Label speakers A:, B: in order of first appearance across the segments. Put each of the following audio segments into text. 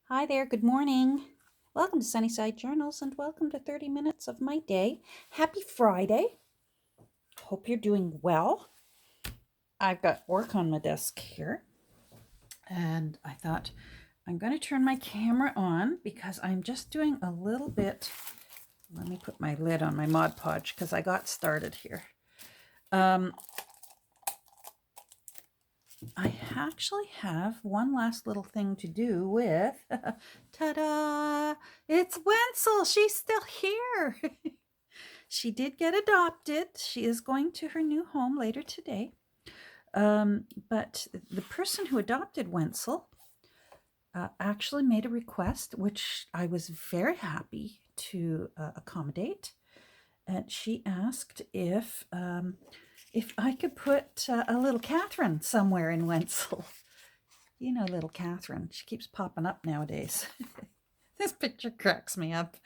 A: Hi there, good morning. Welcome to Sunnyside Journals and welcome to 30 minutes of my day. Happy Friday. Hope you're doing well. I've got work on my desk here and I thought I'm going to turn my camera on because I'm just doing a little bit. Let me put my lid on my Mod Podge because I got started here. I actually have one last little thing to do with, ta-da, it's Wenzel. She's still here. She did get adopted. She is going to her new home later today. But the person who adopted Wenzel actually made a request, which I was very happy to accommodate. And she asked if I could put a little Catherine somewhere in Wenzel. You know, little Catherine. She keeps popping up nowadays. This picture cracks me up.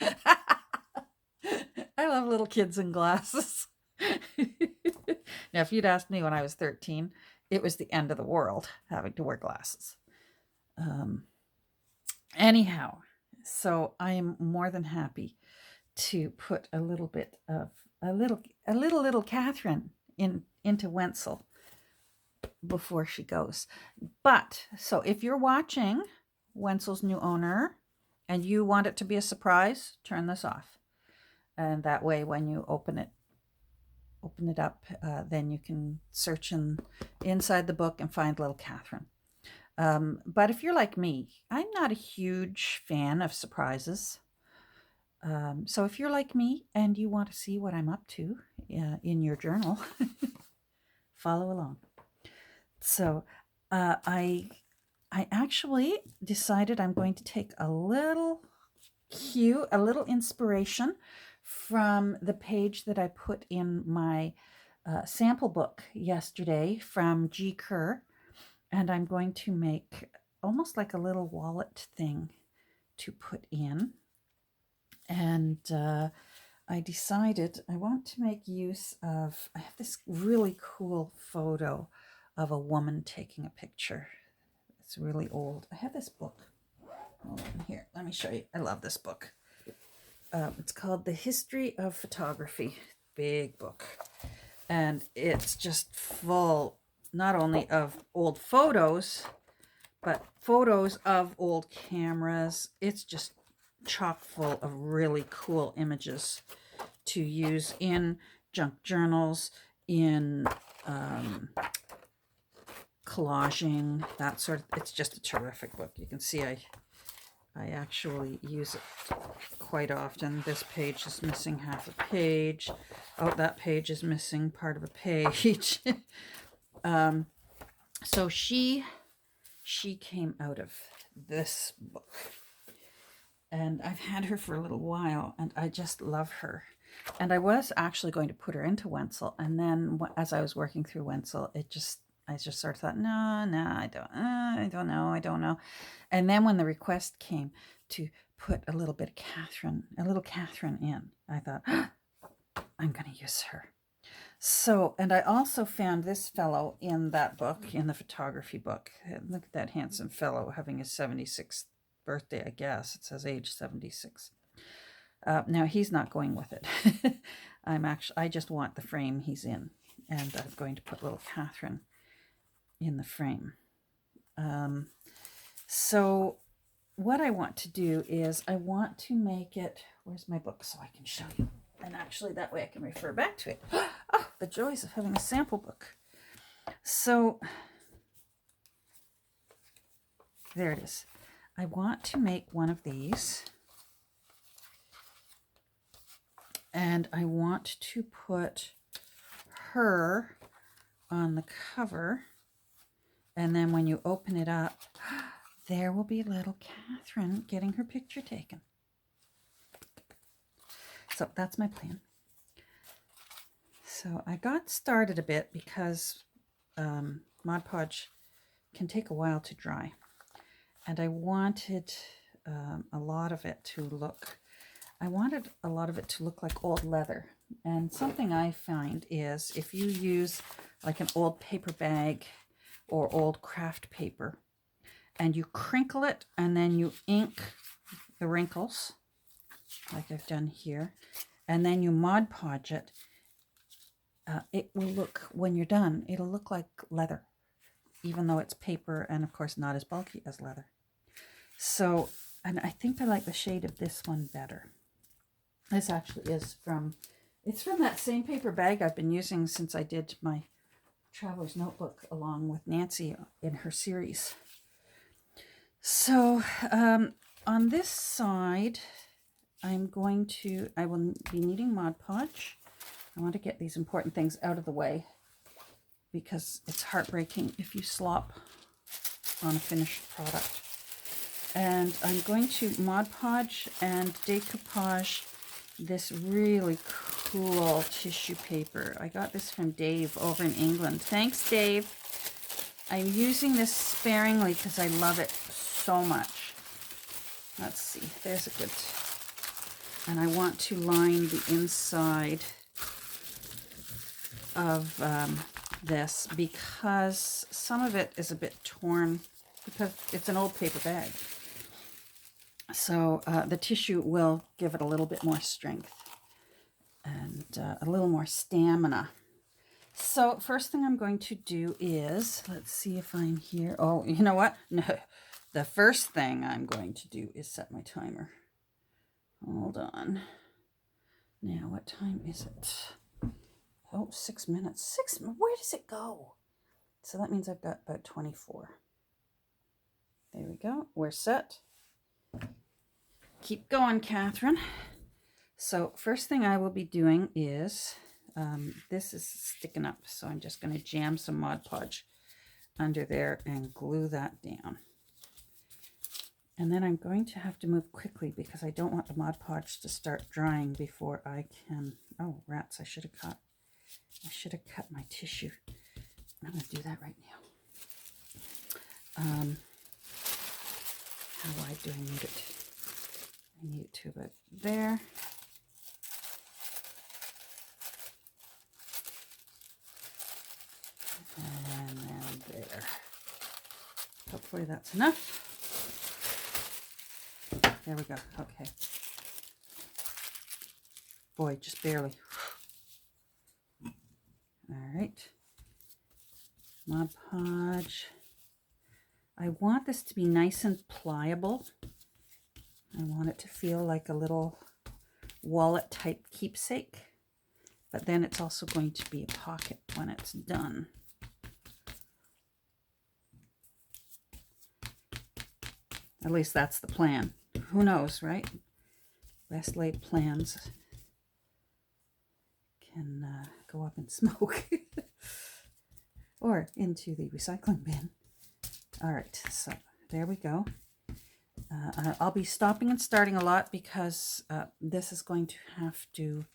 A: I love little kids in glasses. Now, if you'd asked me when I was 13, it was the end of the world having to wear glasses. Anyhow, so I am more than happy to put a little bit of a little Catherine into Wenzel before she goes. But so if you're watching Wenzel's new owner and you want it to be a surprise, turn this off. And that way when you open it up, then you can search inside the book and find little Catherine. But if you're like me, I'm not a huge fan of surprises. So if you're like me and you want to see what I'm up to in your journal, follow along. So I actually decided I'm going to take a little cue, a little inspiration from the page that I put in my sample book yesterday from G. Kerr. And I'm going to make almost like a little wallet thing to put in. And I decided I want to make use of, I have this really cool photo of a woman taking a picture. It's really old. I have this book. Hold on here. Let me show you. I love this book. It's called The History of Photography. Big book. And it's just full not only of old photos, but photos of old cameras. It's just chock full of really cool images to use in junk journals, in collaging, that sort of. It's just a terrific book. You can see I actually use it quite often. This page is missing half a page. Oh, that page is missing part of a page. So she came out of this book. And I've had her for a little while, and I just love her. And I was actually going to put her into Wenzel, and then as I was working through Wenzel, I just sort of thought, no, I don't know. And then when the request came to put a little Catherine in, I thought, I'm going to use her. So, and I also found this fellow in that book, in the photography book. Look at that handsome fellow having his 76th birthday, I guess. It says age 76. Now, he's not going with it. I just want the frame he's in. And I'm going to put little Catherine in the frame. So what I want to do is I want to make it, where's my book so I can show you? And actually that way I can refer back to it. Oh, the joys of having a sample book. So there it is. I want to make one of these. And I want to put her on the cover. And then when you open it up, there will be little Catherine getting her picture taken. So that's my plan. So I got started a bit because Mod Podge can take a while to dry. And I wanted a lot of it to look like old leather. And something I find is if you use like an old paper bag or old craft paper and you crinkle it, and then you ink the wrinkles, like I've done here, and then you Mod Podge it. It will look, when you're done, it'll look like leather, even though it's paper and, of course, not as bulky as leather. So, and I think I like the shade of this one better. This actually is from, it's from that same paper bag I've been using since I did my Traveler's Notebook along with Nancy in her series. So, on this side, I will be needing Mod Podge. I want to get these important things out of the way because it's heartbreaking if you slop on a finished product. And I'm going to Mod Podge and decoupage this really cool tissue paper. I got this from Dave over in England. Thanks, Dave. I'm using this sparingly because I love it so much. Let's see, there's a good, and I want to line the inside of this because some of it is a bit torn because it's an old paper bag. So the tissue will give it a little bit more strength and a little more stamina. So first thing I'm going to do is, let's see if I'm here. Oh, you know what? No, the first thing I'm going to do is set my timer. Hold on. Now, what time is it? Oh, 6 minutes. Where does it go? So that means I've got about 24. There we go. We're set. Keep going, Catherine. So first thing I will be doing is, this is sticking up, so I'm just going to jam some Mod Podge under there and glue that down. And then I'm going to have to move quickly because I don't want the Mod Podge to start drying before I can, oh rats, I should have cut my tissue. I'm going to do that right now. How wide do I need it? I need it to about there. And then there. Hopefully that's enough. There we go. Okay. Boy, just barely. All right. Mod Podge. I want this to be nice and pliable. I want it to feel like a little wallet type keepsake, but then it's also going to be a pocket when it's done. At least that's the plan. Who knows, right? Best laid plans can go up in smoke or into the recycling bin. All right, so there we go. I'll be stopping and starting a lot because this is going to have to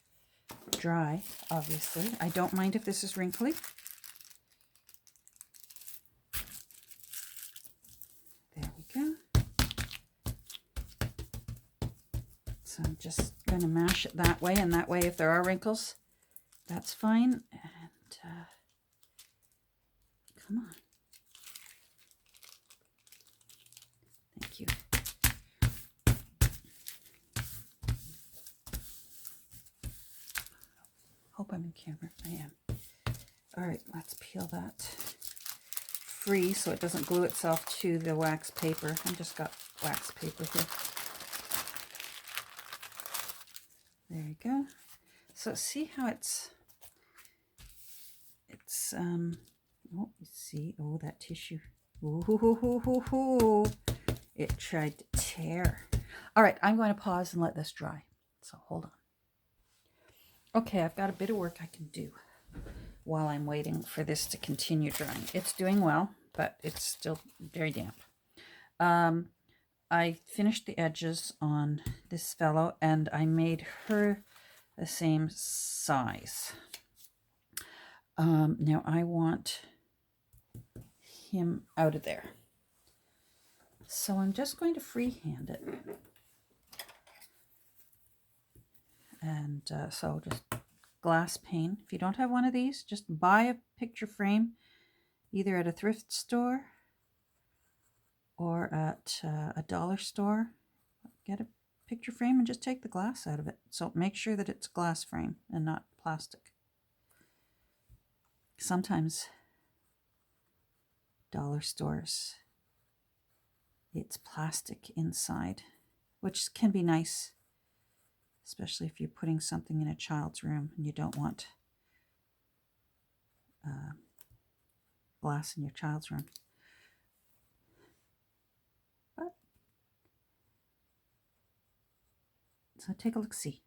A: dry, obviously. I don't mind if this is wrinkly. There we go. So I'm just going to mash it that way, and that way if there are wrinkles, that's fine. And come on. Thank you. Hope I'm in camera. I am. All right, let's peel that free so it doesn't glue itself to the wax paper. I've just got wax paper here. There you go. So see how it's oh, you see, oh, that tissue. Ooh, it tried to tear. All right, I'm going to pause and let this dry. So hold on. Okay, I've got a bit of work I can do while I'm waiting for this to continue drying. It's doing well, but it's still very damp. I finished the edges on this fellow, and I made her the same size. Now I want him out of there. So I'm just going to freehand it. And so just glass pane. If you don't have one of these, just buy a picture frame either at a thrift store or at a dollar store. Get a picture frame and just take the glass out of it. So make sure that it's glass frame and not plastic. Sometimes dollar stores, it's plastic inside, which can be nice, especially if you're putting something in a child's room and you don't want glass in your child's room. But, so take a look-see.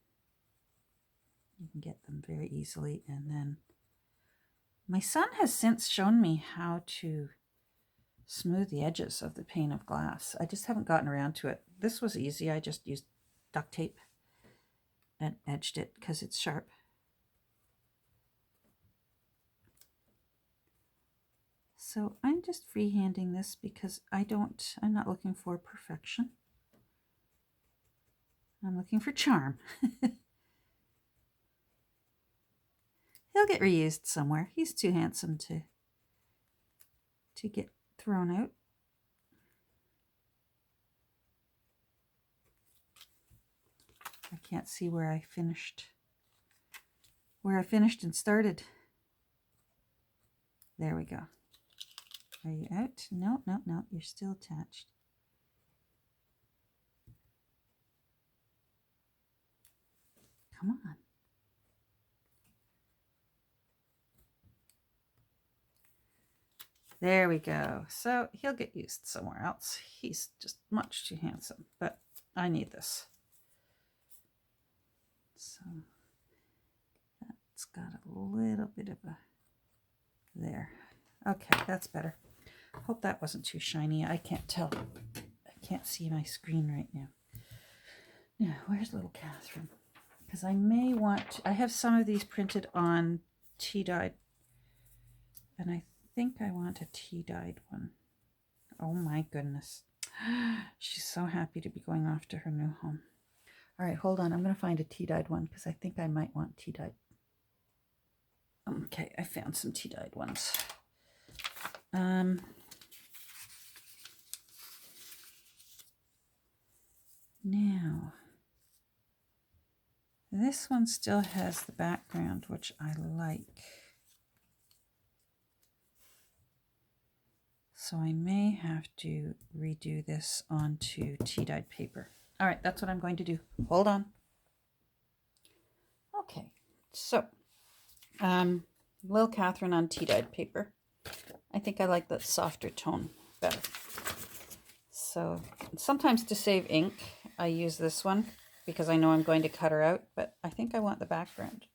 A: You can get them very easily. And then my son has since shown me how to smooth the edges of the pane of glass. I just haven't gotten around to it. This was easy. I just used duct tape and edged it because it's sharp. So I'm just freehanding this because I'm not looking for perfection. I'm looking for charm. He'll get reused somewhere. He's too handsome to get thrown out. I can't see where I finished and started. There we go. Are you out? No, no, no, you're still attached. Come on. There we go. So he'll get used somewhere else. He's just much too handsome, but I need this. So that's got a little bit of a there. Okay, that's better. Hope that wasn't too shiny. I can't tell. I can't see my screen right now. Now, where's little Catherine? Because I may want to, I have some of these printed on tea-dyed, and I think I want a tea-dyed one. Oh my goodness. She's so happy to be going off to her new home. All right, hold on. I'm going to find a tea-dyed one because I think I might want tea-dyed. Okay, I found some tea-dyed ones. Now, this one still has the background, which I like. So I may have to redo this onto tea-dyed paper. All right, that's what I'm going to do. Hold on. Okay, so Little Catherine on tea-dyed paper. I think I like the softer tone better. So sometimes to save ink, I use this one because I know I'm going to cut her out, but I think I want the background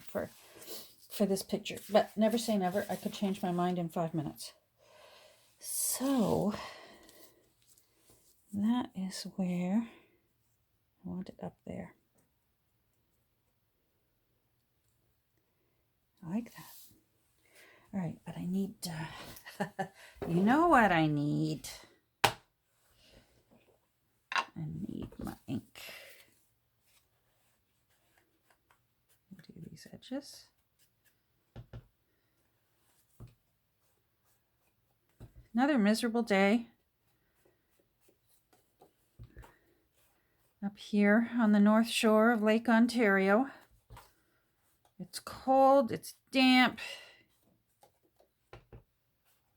A: for this picture. But never say never. I could change my mind in 5 minutes. So that is where I want it up there. I like that. All right, but I need, you know what I need? I need my ink. Do these edges. Another miserable day up here on the North Shore of Lake Ontario. It's cold, it's damp.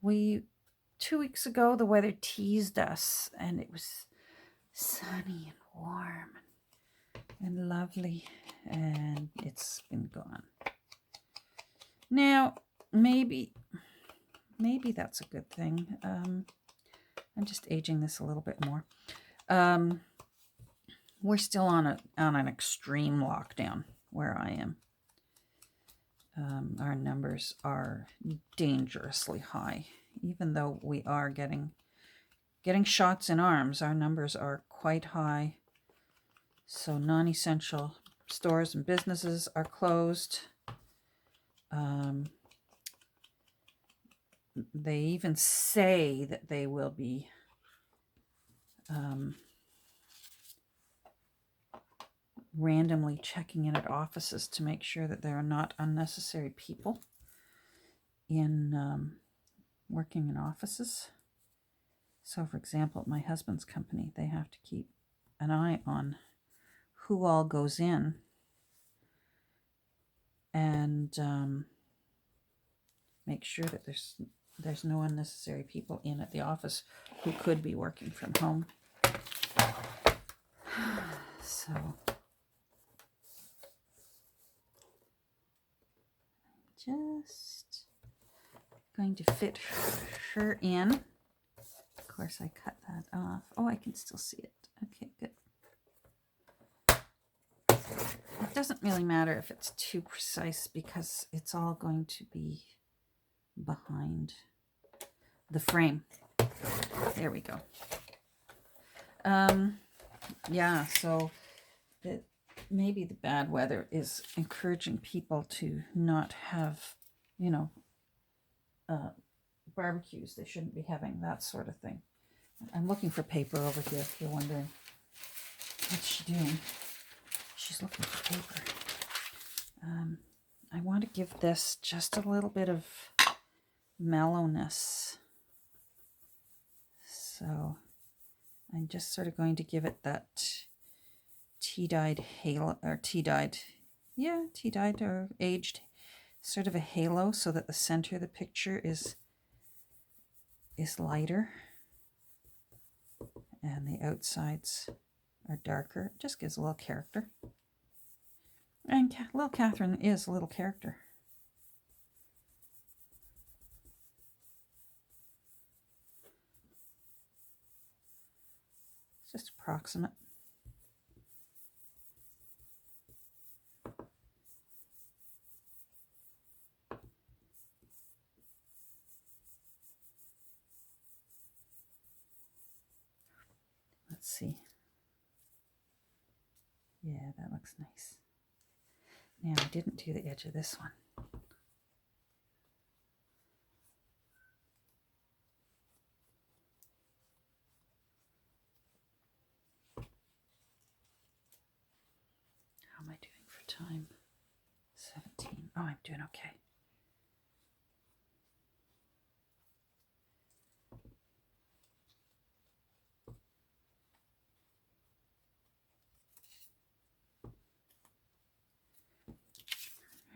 A: 2 weeks ago, the weather teased us and it was sunny and warm and lovely, and it's been gone. Now, maybe that's a good thing. I'm just aging this a little bit more. We're still on an extreme lockdown where I am. Our numbers are dangerously high. Even though we are getting shots in arms, our numbers are quite high. So non-essential stores and businesses are closed. They even say that they will be randomly checking in at offices to make sure that there are not unnecessary people in working in offices. So, for example, at my husband's company, they have to keep an eye on who all goes in and make sure that there's no unnecessary people in at the office who could be working from home. So just going to fit her in. Of course, I cut that off. Oh, I can still see it. Okay, good. It doesn't really matter if it's too precise because it's all going to be behind the frame. There we go. Yeah, so maybe the bad weather is encouraging people to not have, barbecues. They shouldn't be having that sort of thing. I'm looking for paper over here if you're wondering. What's she doing? She's looking for paper. I want to give this just a little bit of mellowness. So I'm just sort of going to give it that tea-dyed halo, or tea-dyed or aged sort of a halo, so that the center of the picture is lighter and the outsides are darker. It just gives a little character. And little Catherine is a little character. It's just approximate. Let's see. Yeah, that looks nice. Now, I didn't do the edge of this one. How am I doing for time? 17. Oh, I'm doing okay.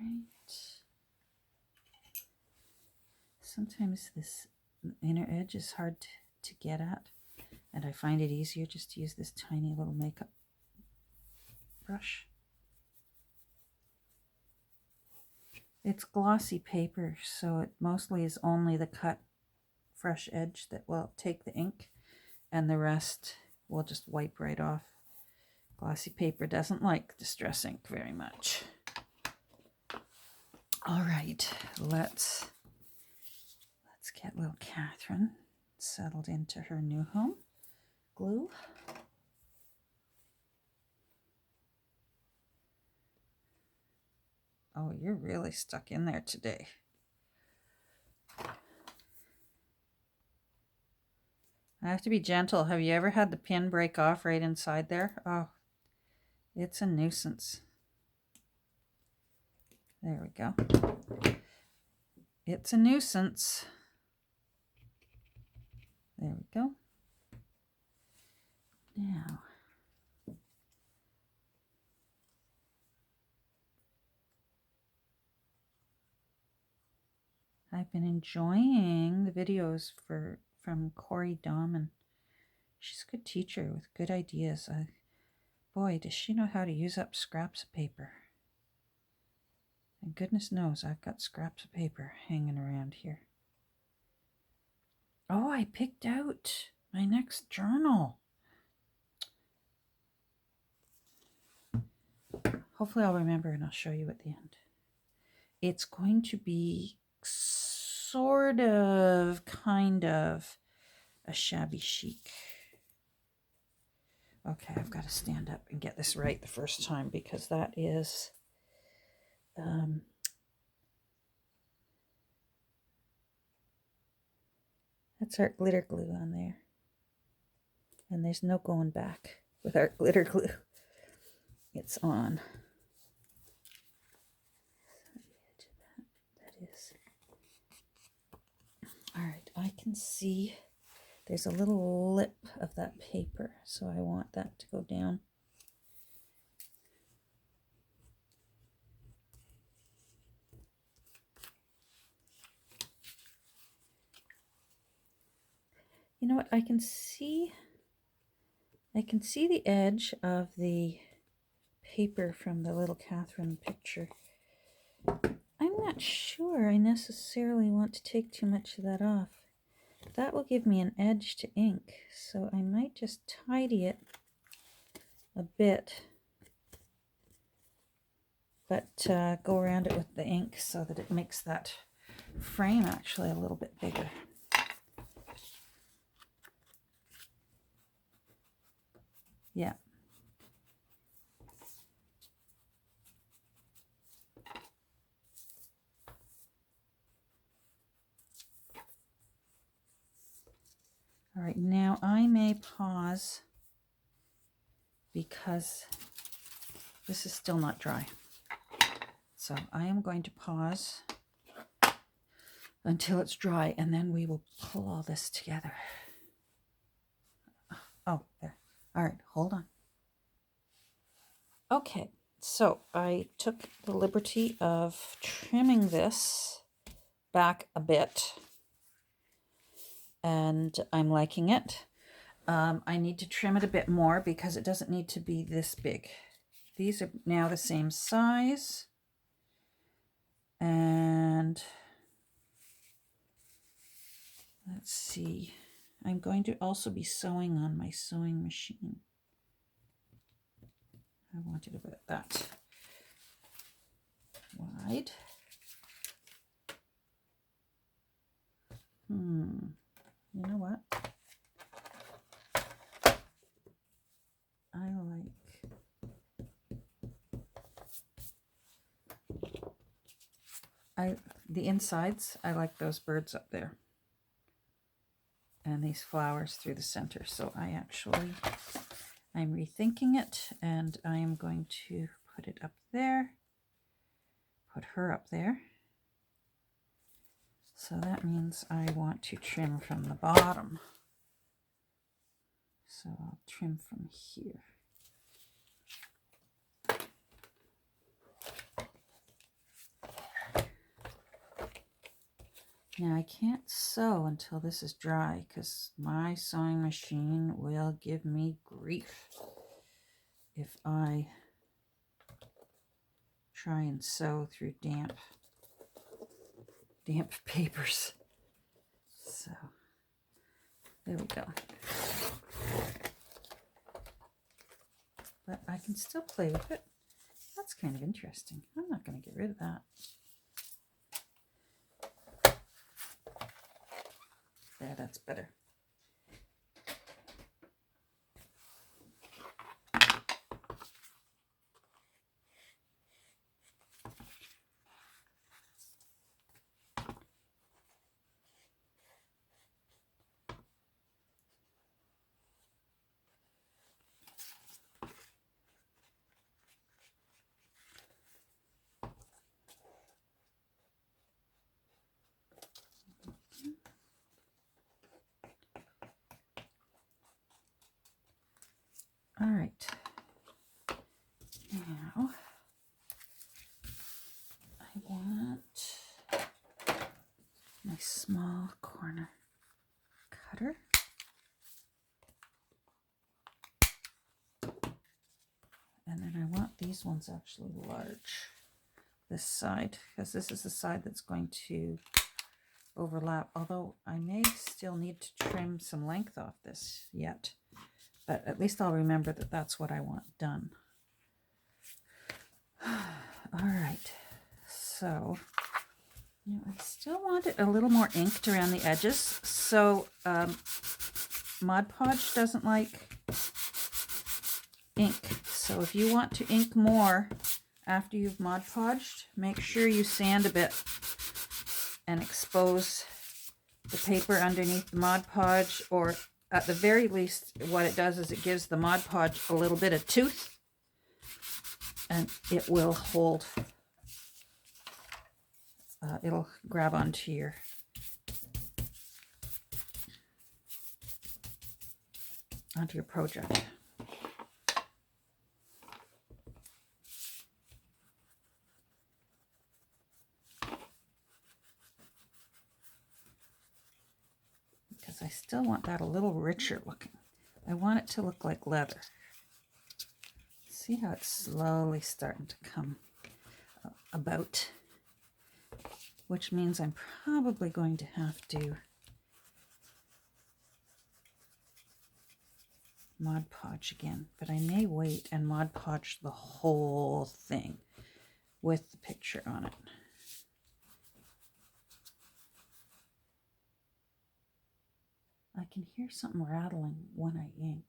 A: Right. Sometimes this inner edge is hard to get at, and I find it easier just to use this tiny little makeup brush. It's glossy paper, so it mostly is only the cut fresh edge that will take the ink, and the rest will just wipe right off. Glossy paper doesn't like distress ink very much. All right, let's get little Catherine settled into her new home. Glue. Oh, you're really stuck in there today. I have to be gentle. Have you ever had the pin break off right inside there? Oh, it's a nuisance. There we go. It's a nuisance. There we go. Now, I've been enjoying the videos from Corey Dahman. She's a good teacher with good ideas. Boy, does she know how to use up scraps of paper. And goodness knows I've got scraps of paper hanging around here. Oh, I picked out my next journal. Hopefully I'll remember and I'll show you at the end. It's going to be sort of, kind of a shabby chic. Okay, I've got to stand up and get this right the first time, because that is that's our glitter glue on there. And there's no going back with our glitter glue. It's on. That is. All right, I can see there's a little lip of that paper, so I want that to go down. You know what? I can see the edge of the paper from the little Catherine picture. I'm not sure I necessarily want to take too much of that off. That will give me an edge to ink, so I might just tidy it a bit, but go around it with the ink so that it makes that frame actually a little bit bigger. Yeah. All right, now I may pause because this is still not dry. So I am going to pause until it's dry, and then we will pull all this together. Oh, there. All right, hold on. Okay, so I took the liberty of trimming this back a bit, and I'm liking it. I need to trim it a bit more because it doesn't need to be this big. These are now the same size, and let's see. I'm going to also be sewing on my sewing machine. I want it about that wide. You know what? The insides, I like those birds up there. And these flowers through the center. So I'm rethinking it, and I am going to put it up there, put her up there. So that means I want to trim from the bottom. So I'll trim from here. Now I can't sew until this is dry because my sewing machine will give me grief if I try and sew through damp papers. So there we go. But I can still play with it. That's kind of interesting. I'm not going to get rid of that. There, that's better. All right. Now I want my small corner cutter. And then I want these ones actually large, this side, because this is the side that's going to overlap, although I may still need to trim some length off this yet, but at least I'll remember that that's what I want done. All right, so I still want it a little more inked around the edges, so Mod Podge doesn't like ink. So if you want to ink more after you've Mod Podged, make sure you sand a bit and expose the paper underneath the Mod Podge, or at the very least what it does is it gives the Mod Podge a little bit of tooth, and it will hold, it'll grab onto your onto your project. Because I still want that a little richer looking. I want it to look like leather. See how it's slowly starting to come about, which means I'm probably going to have to Mod Podge again, but I may wait and Mod Podge the whole thing with the picture on it. I can hear something rattling when I ink.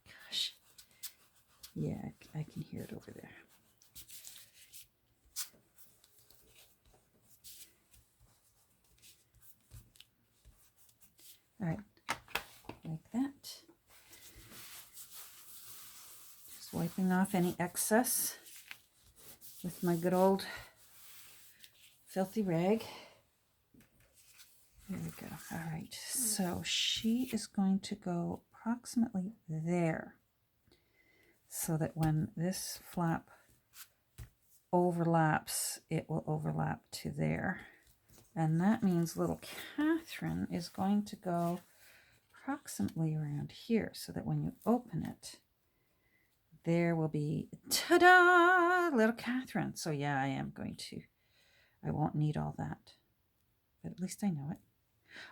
A: Gosh. Yeah, I can hear it over there. All right, like that. Just wiping off any excess with my good old filthy rag. There we go. All right, so she is going to go approximately there, so that when this flap overlaps, it will overlap to there. And that means little Catherine is going to go approximately around here, so that when you open it, there will be, ta-da, little Catherine. So yeah, I won't need all that, but at least I know it.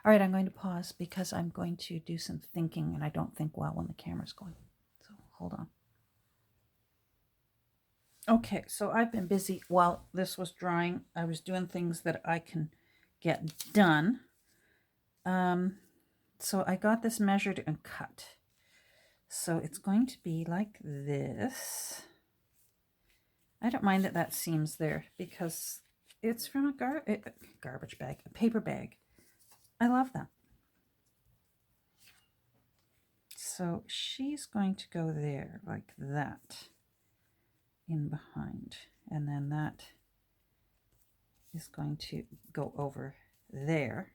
A: All right, I'm going to pause because I'm going to do some thinking, and I don't think well when the camera's going. So hold on. Okay, so I've been busy while this was drying. I was doing things that I can get done. So I got this measured and cut. So it's going to be like this. I don't mind that seam's there because it's from a garbage bag, a paper bag. I love that. So she's going to go there like that in behind. And then that is going to go over there.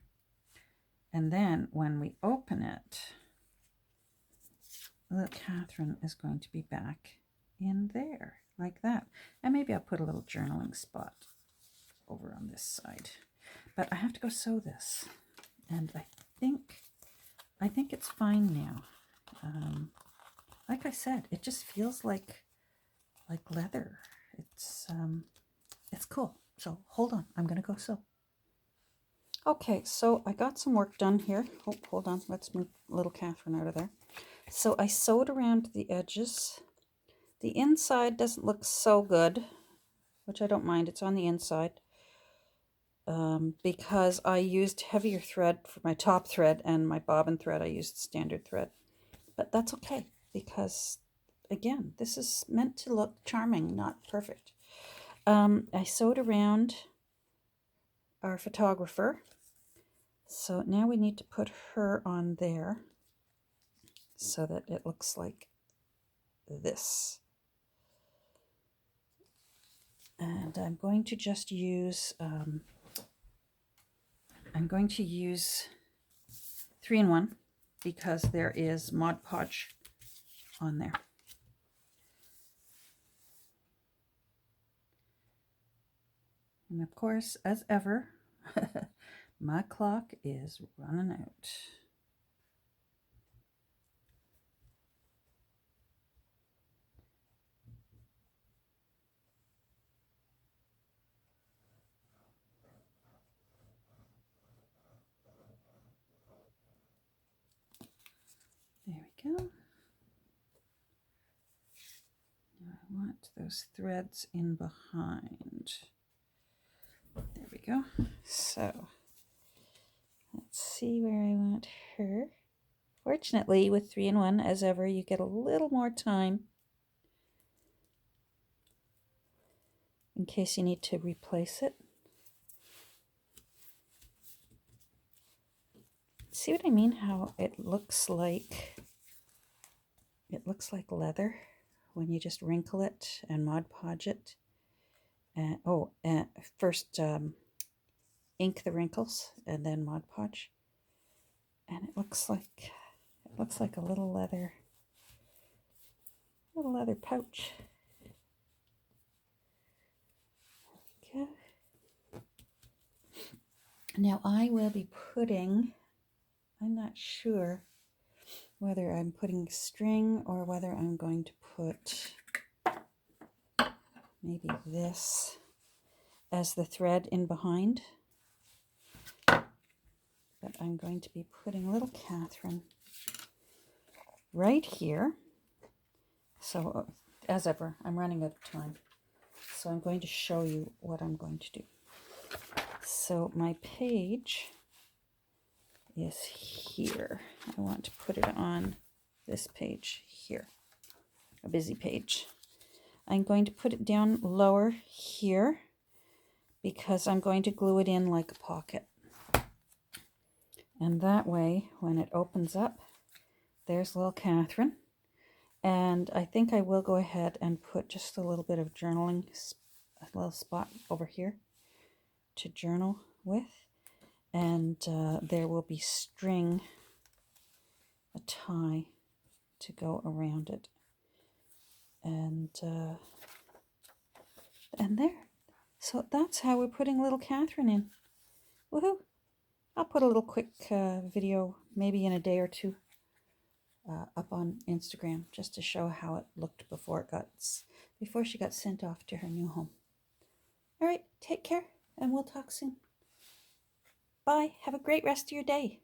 A: And then when we open it, little Catherine is going to be back in there like that. And maybe I'll put a little journaling spot over on this side. But I have to go sew this. And I think it's fine now. Like I said, it just feels like leather. It's cool. So hold on, I'm gonna go sew. Okay, so I got some work done here. Oh, hold on, let's move little Catherine out of there. So I sewed around the edges. The inside doesn't look so good, which I don't mind. It's on the inside. Because I used heavier thread for my top thread, and my bobbin thread I used standard thread. But that's okay, because again, this is meant to look charming, not perfect. I sewed around our photographer, so now we need to put her on there so that it looks like this. And I'm going to just use 3-in-1 because there is Mod Podge on there. And of course, as ever, my clock is running out. There we go. Now I want those threads in behind. There we go. So let's see where I want her. Fortunately, with 3-in-1, as ever, you get a little more time in case you need to replace it. See what I mean? How it looks like leather when you just wrinkle it and Mod Podge it. And first ink the wrinkles and then Mod Podge, and it looks like looks like a little leather pouch. Okay. Now I will be putting, I'm not sure whether I'm putting string or whether I'm going to put maybe this as the thread in behind. But I'm going to be putting little Catherine right here. So as ever, I'm running out of time. So I'm going to show you what I'm going to do. So my page is here. I want to put it on this page here, a busy page. I'm going to put it down lower here because I'm going to glue it in like a pocket. And that way, when it opens up, there's little Catherine. And I think I will go ahead and put just a little bit of journaling, a little spot over here to journal with. And there will be string, a tie to go around it. And there. So that's how we're putting little Catherine in. Woohoo! I'll put a little quick video, maybe in a day or two, up on Instagram just to show how it looked before she got sent off to her new home. All right, take care, and we'll talk soon. Bye. Have a great rest of your day.